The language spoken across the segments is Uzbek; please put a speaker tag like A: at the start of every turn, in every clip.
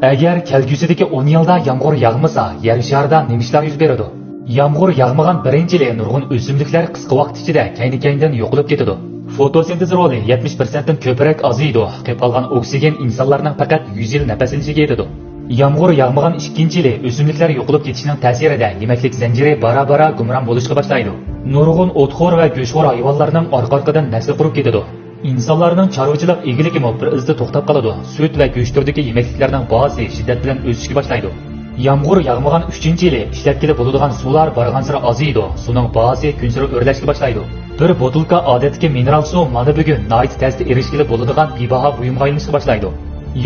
A: Agar kelgusidagi 10 yilda yomg'ir yog'masa, yer sharida nima ishlar yuz beradi? Yomg'ir yog'magan birinchi yil nurg'un o'simliklar qisqa vaqt ichida kayni-kaynidan yo'qolib ketadi. Fotosintez roli 70% dan ko'proq aziydi. Qolib qolgan oksigen insonlarning faqat 100 yil nafas olishiga yetadi. Yomg'ir yog'magan ikkinchi yili o'simliklar yo'qolib ketishining ta'sirida yemaklik zanjiri bara-bara gumron bo'lishga boshlaydi. Nurg'un o'txo'r va go'shtxo'r hayvonlarning orqa-orqadan nasl qurib ketadi. İnsanlarning chorvachilik egiligimi bir izda to'xtab qoladi. Süt va go'sht turidagi yemekliklarning bahasi shiddat bilan o'sishga boshlaydi. Yomg'ir yog'magan 3-yili ishlatgili bo'ladigan suvlar borgan sari oziydi. Suvning bahasi kun sari o'rlashga boshlaydi. Bir botilka odatdagi mineral suv mana bugun nihoyat tezda erishgili bo'ladigan bebaho buyumga aylanishga boshlaydi.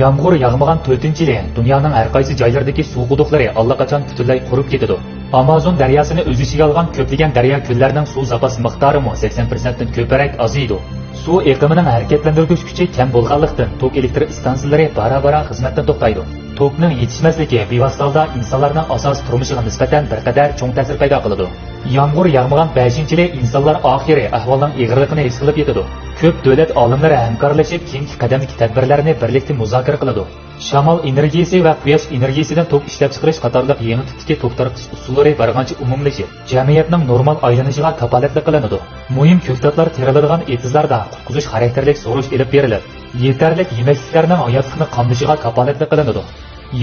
A: Yomg'ir yog'magan 4-yili dunyoning har qaysi joylaridagi suv quduqlari allaqachon butunlay qurib ketadi. Amazon daryosini o'z ichiga olgan ko'plagan daryo ko'llarning suv zapasi miqdori 80% dan ko'proq oziydi. Suv eqimining harakatlantirgich kuchi kam bo'lganlikdan tok elektr stansiyalari bara-bara xizmatdan to'xtaydi. Tokning yetishmasligi bevosita insonlarning asosiy turmushiga nisbatan bir qadar cho'ng ta'sir paydo qiladi. Yomg'ir yog'magan 5-yili insonlar oxiri ahvolning ig'irligini his qilib yetadi. Ko'p davlat olimlari hamkorlashib keyingi qadamdagi tadbirlarni birlikda muzokara qiladi. Shamol energiyasi va quyosh energiyasidan tok ishlab chiqarish qatorliq yangi tipdagi tok tarqatish usullari barg'ancha umumlashib, jamiyatning normal aylanishiga kafolatlik qilinadi. Muhim ko'ktatlar teriladigan etizlarda qutqizish xarakterlik so'rish elib berilib, yetarlik yemekliklarning hayotlikni qamdashiga kafolatlik qilinadi.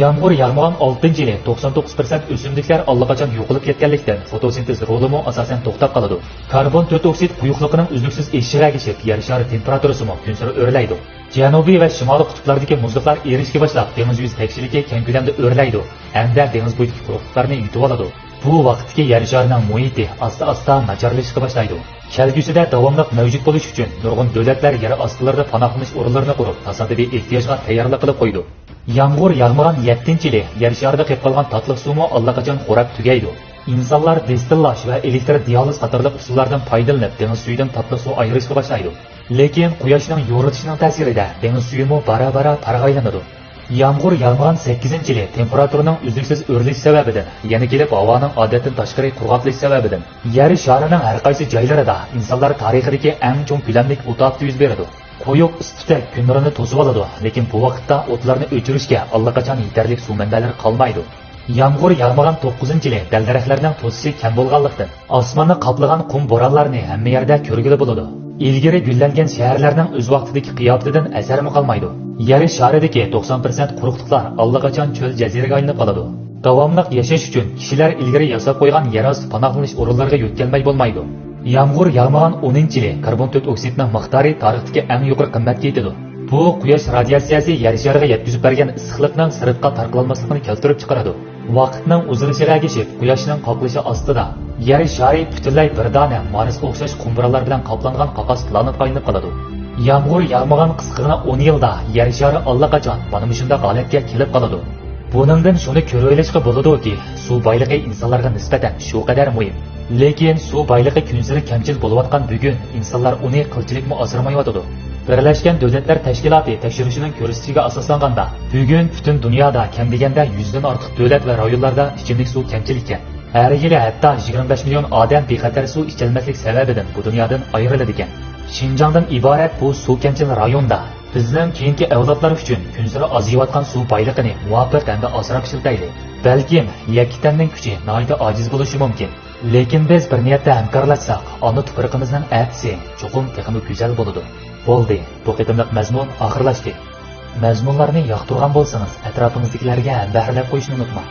A: Yomg'ir yog'magan 6-yili 99% o'simliklar allaqachon yo'qolib ketganlikdan fotosintez rolimi asosan to'xtab qoladi. Karbon 4 oksid quyuqligining uzluksiz eshishi ergishib, yer shari temperaturasi kun sari o'rlaydi. Janubiy va shimoliy qutblardagi muzliqlar erishga boshlab, dengiz yuz tekshirligi keng ko'lamda o'rlaydi hamda dengiz bo'yidagi quruqliklarni yutib oladi. Bu vaqtdagi yer sharining muhiti asta-asta nacharlashishga boshlaydi. Kelgusida davomli mavjud bo'lish uchun nurg'un davlatlar yer ostilarida panohlanish o'rinlarini qurib, tasodifiy ehtiyojga tayyorlik qilib qo'ydi. Yomg'ir yog'magan 7-yili yer sharida qolib qolgan tatliq suvmi allaqachon qo'rab tugaydi. İnsanlar destillash va elektr dializ qatorliq usullardan foydalanib, dengiz suyidan tatliq suv ayirishga boshlaydi. Lekin quyoshning yo'ritishining ta'sirida dengiz suyimi bara-bara parg'aylanadi. Yomg'ir yog'magan 8-yili temperaturaning uzluksiz o'rlishi sababidan, yana kelib havoning odatdan tashqari qurg'oqlishi sababidan yer sharining har qaysi joylarida insonlar tarixidagi eng cho'ng ko'lamli o'tofat yuz beradi. Quyuq issiqlik kun nurini to'sib oladi, lekin bu vaqtda o'tlarni o'chirishga allaqachon yetarli suv manbalari qolmaydi. Yomg'ir yog'magan 9-yili dal-daraxtlarning to'sishi kam bo'lganlikdan osmonni qoplagan qum bo'ronlarni hamma yerda ko'rgili bo'ladi. Ilgari gullangan shaharlarning o'z vaqtidagi qiyofatidan asarmi qolmaydi. Yer sharidagi 90% quruqliklar allaqachon cho'l jaziraga aylanib qoladi. Davomli yashash uchun kishilar ilgari yasab qo'ygan yerosti panohlanish o'rinlariga yetkazmay bo'lmaydi. Yomg'ir yog'magan 10-yili karbon 4 oksidining miqdori tarixdagi eng yuqori qimmatga yetadi. Bu quyosh radiatsiyasi yer shariga yetkazib bergan issiqlikning sirtqa tarqalmasligini keltirib chiqaradi. Vaqtning uzilishiga ergashib, quyoshning qoplishi ostida yer shari butunlay bir dona Marsga o'xshash qumbralar bilan qoplangan qafas planetga aylanib qoladi. Yomg'ir yog'magan qisqagina 10 yilda yer shari allaqachon mana shunday holatga kelib qoladi. Buningdan shuni ko'rib olishga bo'ladiki, suv boyligi insonlarga nisbatan shu qadar muhim. Lekin suv boyligi kun sari kamchil bo'layotgan bugun insonlar uni qilchilikmi asramayotadi. Birlashgan Davlatlar Tashkiloti tekshirishining ko'rsatishiga asoslanganda, bugun butun dunyoda kam deganda 100 dan ortiq davlat va rayonlarda ichimlik suv kamchilik ekan. Har yili hatto 25 million odam bexatar suv icholmaslik sababidan bu dunyodan ayriladi ekan. Xinjiangdan iborat bu suv kamchil rayonda bizning keyingi avlodlar uchun kun sari ozayotgan suv boyligini muvaffaq hamda asrab ishlataylik. Balkim yakkitanning kuchi nihoyat ojiz bo'lishi mumkin. Lekin biz bir niyatda hamkorlashsak, ona tuproqimizning atsi cho'qim texnik go'zal bo'ladi. Bo'ldi, bu qitimliq mazmun oxirlashdi. Mazmunlarni yoqtirgan bo'lsangiz, atrofingizdagilarga bahrlab qo'yishni unutmang.